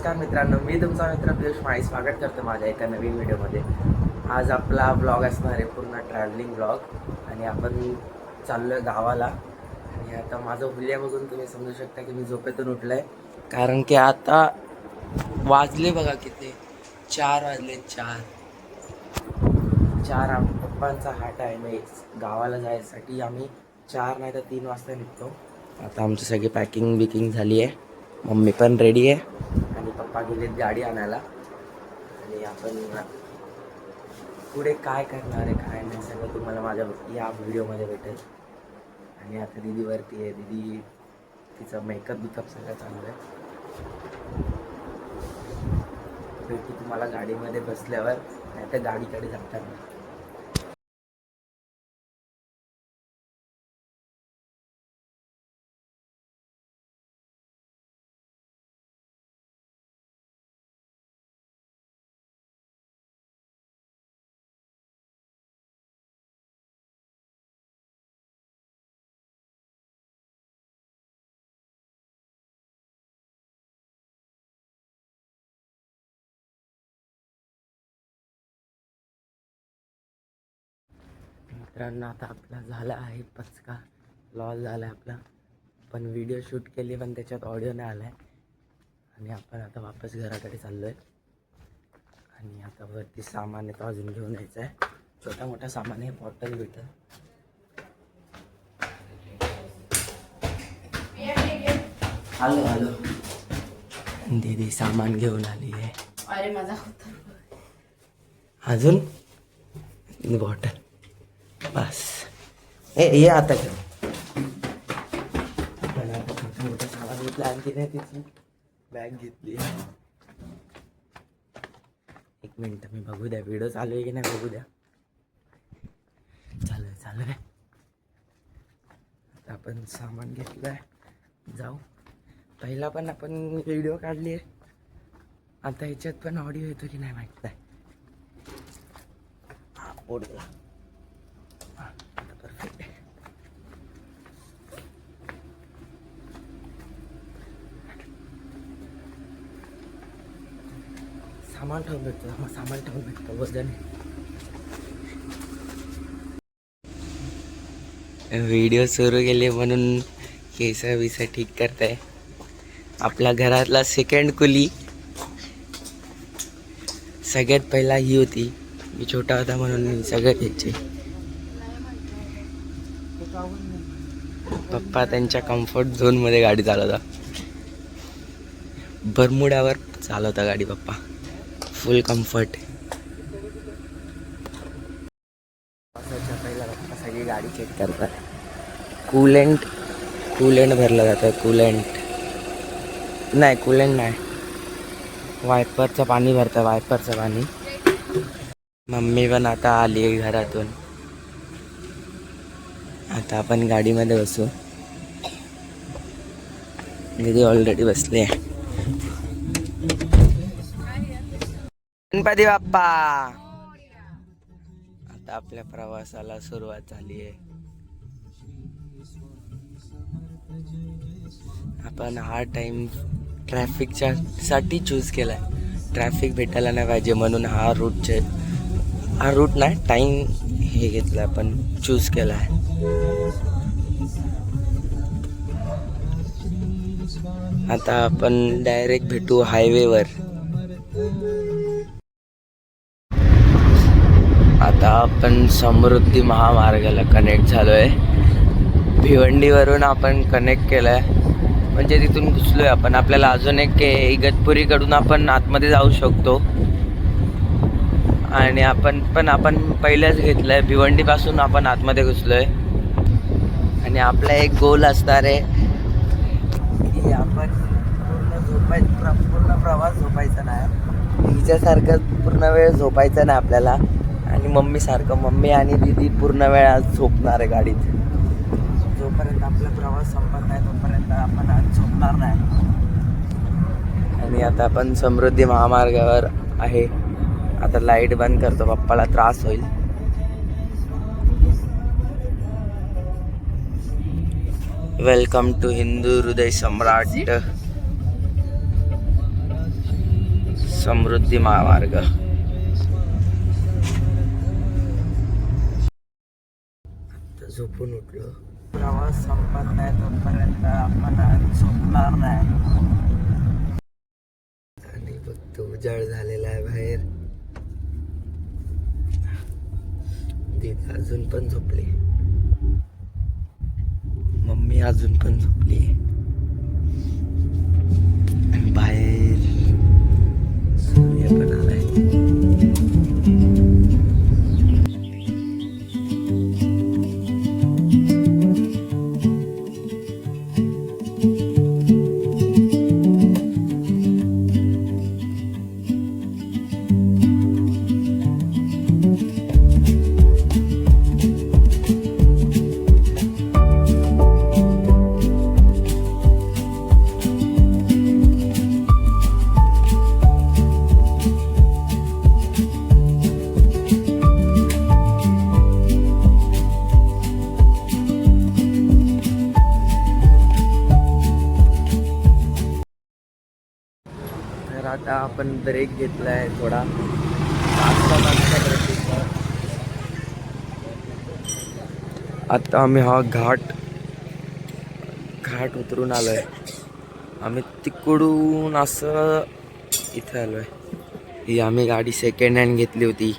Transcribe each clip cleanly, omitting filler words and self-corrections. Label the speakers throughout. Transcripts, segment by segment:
Speaker 1: नमस्कार मित्रांनो, मी तुमचा मित्र पियुष माळी स्वागत करतो माझ्या एका नवीन व्हिडिओमध्ये. आज आपला ब्लॉग असणार आहे पूर्ण ट्रॅव्हलिंग ब्लॉग आणि आपण चाललो आहे गावाला. आणि आता माझं हुलिया बघून तुम्ही समजू शकता की मी झोपेतून उठलो आहे, कारण की आता वाजले बघा किती, 4 वाजले. 4 पप्पांचा हा टाईम आहे गावाला जायसाठी. आम्ही 4 नाही तर 3 वाजता निघतो. आता आमची सगळी पॅकिंग बिकिंग झाली आहे, मम्मी पण रेडी आहे आणि पप्पा गेलेत गाडी आणायला. आणि आपण पुढे काय करणार आहे काय नाही सगळं तुम्हाला माझ्या या व्हिडिओमध्ये भेटेल. आणि आता दीदी वरती आहे, दीदी तिचा मेकअप बिकअप सगळं चालू आहे. भेटू तुम्हाला गाडीमध्ये बसल्यावर, नाही तर गाडीकडे जाताना. मित्रांनो, आता आपला झाला आहे पचका, लॉस झाला आहे आपला. पण व्हिडिओ शूट केली पण त्याच्यात ऑडिओ नाही आला आहे. आणि आपण आता वापस घराकडे चाललो आहे. आणि आता वरती सामान आहे तो अजून घेऊन यायचं आहे, छोटा मोठा सामान आहे, बॉटल बिटल. हॅलो हॅलो, दीदी सामान घेऊन आली आहे.
Speaker 2: अरे माझा
Speaker 1: अजून बॉटल बस. ये आता घेऊ. मोठं सामान घेतलं आणि तिने तिची बॅग घेतली. एक मिनिट मी बघू द्या, व्हिडिओ चालू आहे की नाही बघू द्या. चालू आहे. आता आपण सामान घेतलं आहे, जाऊ. पहिला पण आपण व्हिडिओ काढली आहे, आता ह्याच्यात पण ऑडिओ येतो की नाही माहीत नाही. हा पोडला परफेक्ट आहे. सामान ठेवून भेटतो वजन. व्हिडिओ सुरू केले म्हणून केस विस ठीक करताय. आपल्या घरातला सेकंड कुली सगळ्यात पहिला ही होती. मी छोटा होता म्हणून मी सगळं घ्यायचे. पप्पा त्यांच्या कम्फर्ट झोनमध्ये गाडी चालवता, बरमुडावर चालवता गाडी पप्पा, फुल कम्फर्ट. पहिला पप्पा सगळी गाडी चेक करतात. कूलेंट भरलं जातं. कूलेंट नाही, वायपरचं पाणी भरतं, वायपरचं पाणी. मम्मी पण आता आली आहे घरातून. आता आपण गाडीमध्ये बसू. दीदी ऑलरेडी बसली आहे. गणपती बाप्पा. आता आपल्या प्रवासाला सुरुवात झाली आहे. आपण हा टाइम ट्रॅफिकच्या साठी चूज केलाय. ट्रॅफिक भेटायला नाही पाहिजे म्हणून हा रूट नाही, टाइम हे घेतला आपण, चूज केलाय. आता आपण डायरेक्ट भेटू हायवेवर. आता आपण समृद्धी महामार्गाला कनेक्ट झालोय. भिवंडीवरून आपण कनेक्ट केलाय, म्हणजे तिथून घुसलोय आपण. आपल्याला अजून एक इगतपुरीकडून आपण आतमध्ये जाऊ शकतो. आणि आपण पहिलेच घेतलंय, भिवंडीपासून आपण आतमध्ये घुसलोय. आणि आपला एक गोल असणार आहे की आपण पूर्ण प्रवास झोपायचा नाही. हिच्यासारखं पूर्ण वेळ झोपायचा नाही आपल्याला. आणि मम्मी आणि दीदी पूर्ण वेळ आज झोपणार आहे गाडीत. जोपर्यंत आपला प्रवास संपत नाही तोपर्यंत आपण आज झोपणार नाही. आणि आता आपण समृद्धी महामार्गावर आहे. आता लाईट बंद करतो, पप्पाला त्रास होईल. वेलकम टू हिंदू हृदय सम्राट. समृद्धी महामार्ग. झोपून उठलो. प्रवास संपत नाही तोपर्यंत आपण झोपणार नाही. आणि फक्त उजाड झालेला आहे बाहेर. दीदी अजून पण झोपली, मम्मी अजून पण झोपली आणि बाहेर सूर्य पण आलाय. आता आपण ब्रेक घेतलाय थोडा. आता आम्ही हा घाट उतरून आलोय. आम्ही तिकडून असं इथे आलोय. ही आम्ही गाडी सेकंड हँड घेतली होती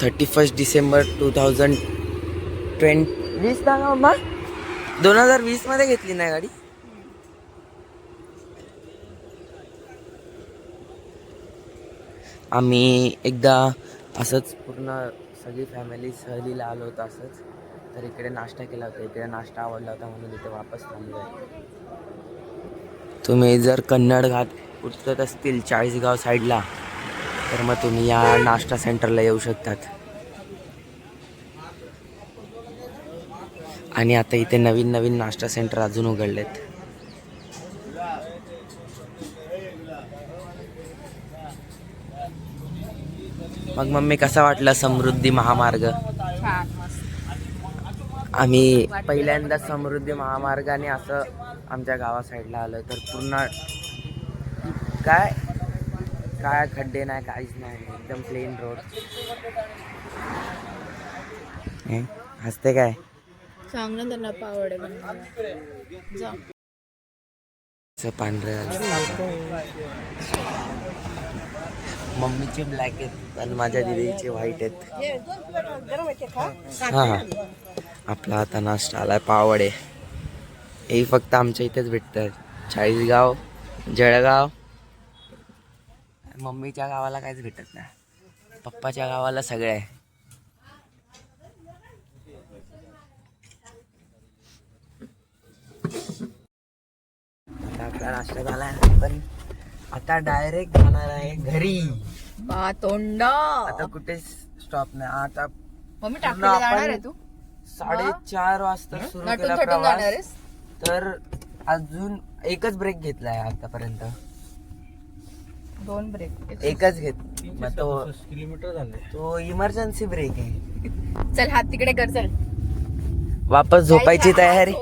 Speaker 1: 31 डिसेंबर 2020 ना मम्मा, 2020 मध्ये घेतली नाही गाडी. आम्ही एकदा असंच पूर्ण सगळी फॅमिली सहलीला आलो होतो असंच. तर इकडे नाश्ता केला होता, इकडे नाश्ता आवडला होता म्हणून इथे वापस थांबलो आहे. तुम्ही जर कन्नड घाट उतरत असतील चाळीसगाव साईडला तर मग तुम्ही या नाश्ता सेंटरला येऊ शकतात. आणि आता इथे नवीन नवीन नाश्ता सेंटर अजून उघडलेत. मग मम्मी कसा वाटला समृद्धी महामार्ग? आम्ही पहिल्यांदा समृद्धी महामार्गाने असं आमच्या गावा साईडला आलो. तर पूर्ण काय काय खड्डे नाही, काहीच नाही, एकदम प्लेन रोड. हसते काय?
Speaker 2: सांग ना त्यांना पावडे
Speaker 1: पांढरे मम्मीचे ब्लॅक आहेत आणि माझ्या दिदीचे व्हाईट आहेत. हां, आपला आता नाश्ता आलाय पावडे. हे फक्त आमच्या इथेच भेटतात. चाळीसगाव, जळगाव, मम्मीच्या गावाला काहीच भेटत नाही. पप्पाच्या गावाला सगळे आहे. आता आपला नाश्ता झालाय, पण आता डायरेक्ट जाणार आहे घरी.
Speaker 2: तोंडा
Speaker 1: आता कुठे स्टॉप नाही. आता
Speaker 2: मम्मी टाकून जाणार आहे तू
Speaker 1: 4:30 वाजता सुरू केला प्रवास. तर अजून एकच ब्रेक घेतलाय आतापर्यंत.
Speaker 2: 2 ब्रेक
Speaker 1: एकच घेत. मग तो किलोमीटर झाले, तो इमर्जन्सी ब्रेक आहे.
Speaker 2: चल हात तिकडे कर, चल
Speaker 1: वापस झोपायची तयारी.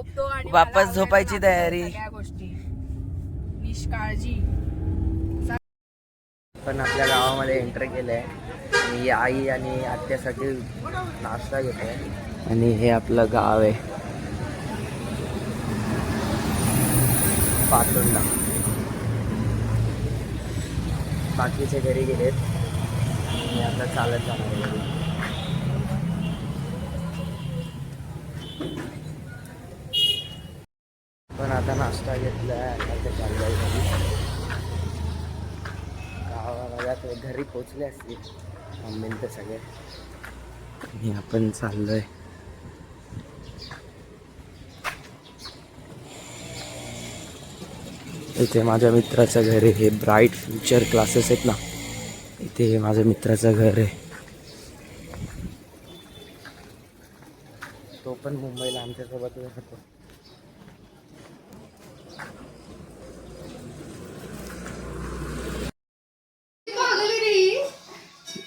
Speaker 1: वापस झोपायची तयारी.
Speaker 2: गोष्टी निष्काळजी.
Speaker 1: पण आपल्या गावामध्ये एंटर केलंय. मी आई आणि आत्यासाठी नाश्ता घेतोय. आणि हे आपलं गाव आहे पातोंडा. बाकीचे घरी गेलेत. मी आता चालत जाणार आहे घरी. पण आता नाश्ता घेतलाय, आता चाललाय घरी. गावाला घरी पोचले असतील मम्मी तर सगळे. आणि आपण चाललोय. इथे माझ्या मित्राचं घर आहे. हे ब्राईट फ्युचर क्लासेस आहेत ना, इथे माझ्या मित्राचं घर आहे. तो पण मुंबईला आमच्यासोबतच राहतो.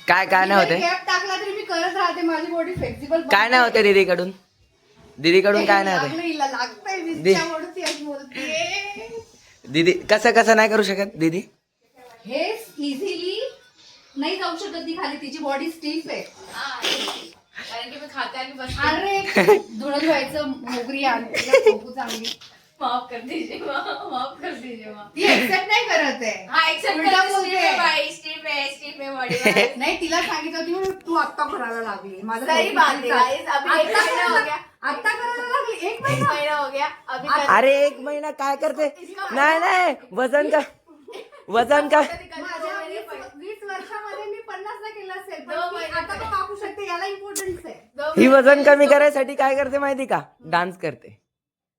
Speaker 1: काय काय नाही होते,
Speaker 2: टाकला तरी मी करत राहते. माझी बॉडी फ्लेक्सिबल.
Speaker 1: काय नाही होते दीदीकडून काय नाही होते. दीदी कसं नाही करू शकत दीदी.
Speaker 2: हे इझिली नाही जाऊ शकत ती खाली, तिची बॉडी स्टिफ आहे.
Speaker 3: कारण की मी खाते आणि बस
Speaker 2: अरे धुणं धुवायचं मोगरी आणली खूप चांगली.
Speaker 3: माफ कर दीजिए माफ कर दीजिए माफ.
Speaker 2: ती एक्सेप्ट नाही करत आहे.
Speaker 3: हा एक्सेप्ट
Speaker 2: उलटा
Speaker 3: करते
Speaker 2: बोलते.
Speaker 3: स्ट्रीप आहे बॉडी.
Speaker 2: नाही तिला सांगितलं होती म्हणून तू आत्ता करायला लागली. माझं
Speaker 3: सही बात है गाइस, अभी एक
Speaker 2: आत्ता
Speaker 3: महीना हो
Speaker 2: करायला-
Speaker 3: गया.
Speaker 2: आत्ता करायला लागली. एक
Speaker 3: एक
Speaker 2: महिना.
Speaker 3: महीना हो गया अभी
Speaker 1: अरे 1 महिना काय करते? नाही वजन का
Speaker 2: माझ्या 20 वर्षामध्ये मी 50 ला केलं असेल, पण
Speaker 3: दो
Speaker 2: मी
Speaker 3: महिने
Speaker 2: आता पण वापरू शकते. याला इम्पॉर्टन्स आहे.
Speaker 1: ही वजन कमी करायसाठी काय करते माहिती का? डान्स करते.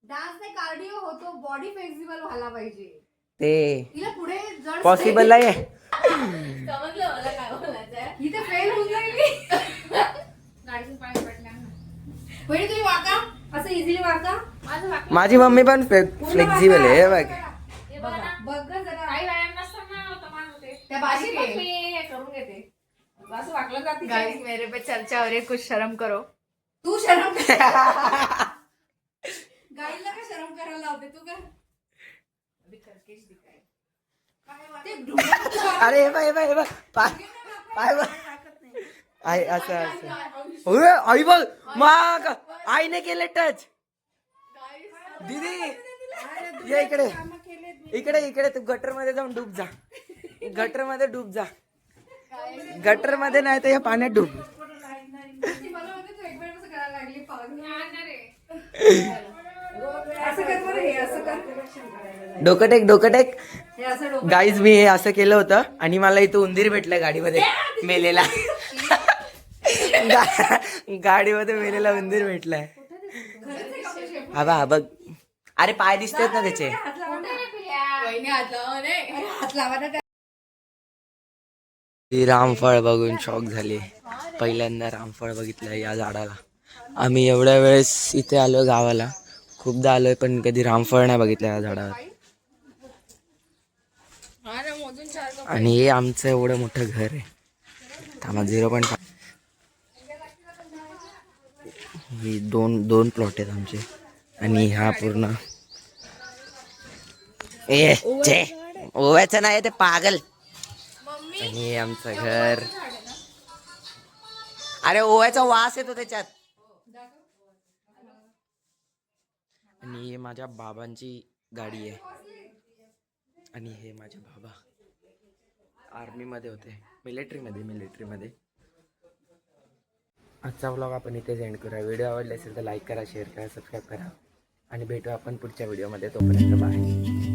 Speaker 2: डान्सने कार्डिओ होतो, बॉडी फ्लेक्झिबल व्हायला पाहिजे.
Speaker 1: ते
Speaker 2: तिला पुढे जड
Speaker 1: पॉसिबल नाही आहे.
Speaker 3: समजलं मला काय बोलायचंय.
Speaker 2: इथे फेल होऊन जाईल.
Speaker 3: गाडीतून पाणी पडल्या.
Speaker 2: पहिले तुम्ही वाका, असं इझिली वाका.
Speaker 3: माझं वाटलं
Speaker 1: माझी मम्मी पण फ्लेक्झिबल आहे बघ.
Speaker 3: हे बघा ना.
Speaker 2: बघ गं जरा.
Speaker 3: काही व्यायाम नसताना तमाम होते.
Speaker 2: त्या बाशी
Speaker 3: अशी पण
Speaker 2: घे.
Speaker 3: मी हे करून घेते. असं वाकलं जाते.
Speaker 2: गाइस
Speaker 3: मेरे पे चर्चा हो रही है, कुछ शर्म करो.
Speaker 2: तू शरम गाईला का शरम करायला लावते तू का? ते ढुंगण-
Speaker 1: अरे हे बघ, हे बघ, हे बघ. पाय बघ. आई असं असं. ओय, आई बघ मग आईने केले टच. दीदी ये इकडे इकडे इकडे तू गटर मध्ये जाऊन डूब जा. गटर मध्ये डूब जा. गटर मध्ये नाही तर या पाण्यात डूब.
Speaker 2: ती मला म्हणते तू एक वेळ कसं करायला लागली पागल. असं कर बरं, हे असं कर.
Speaker 1: डोकं टेक.
Speaker 2: हे असं डोकं.
Speaker 1: गाईज मी हे असं केलं होतं आणि मला इथं उंदीर भेटलं गाडीमध्ये मेलेला. गाडीमध्ये मेलेला उंदीर भेटलाय. हा बघ, हा बघ. अरे पाय दिसतात ना त्याचे.
Speaker 2: हात लावा ना.
Speaker 3: वहिनी हात लावा नाही.
Speaker 2: अरे हात लावा ना त्या.
Speaker 1: ती रामफळ बघून शॉक झाली. पहिल्यांदा रामफळ बघितलं या झाडाला. आम्ही एवढ्या वेळेस इथे आलो गावाला, खूपदा आलोय पण कधी रामफळ नाही बघितलं या झाडावर.
Speaker 3: हा ना, मोजून 4 कप.
Speaker 1: आणि हे आमचं एवढं मोठं घर आहे. थांबा 0.5. ही दोन प्लॉट आहेत आमचे. आणि हा पूर्ण ओव्याचं नाही ते पागल. आणि हे आमचं घर. अरे ओव्याचा वास येतो त्याच्यात. आणि हे माझ्या बाबांची गाडी आहे. आणि हे माझे बाबा आर्मी मध्ये होते, मिलिटरीमध्ये. आजचा व्लॉग आपण इथेच एंड करूया. व्हिडिओ आवडले असेल तर लाईक करा, शेअर करा, सबस्क्राईब करा आणि भेटू आपण पुढच्या व्हिडिओमध्ये. तोपर्यंत बाय.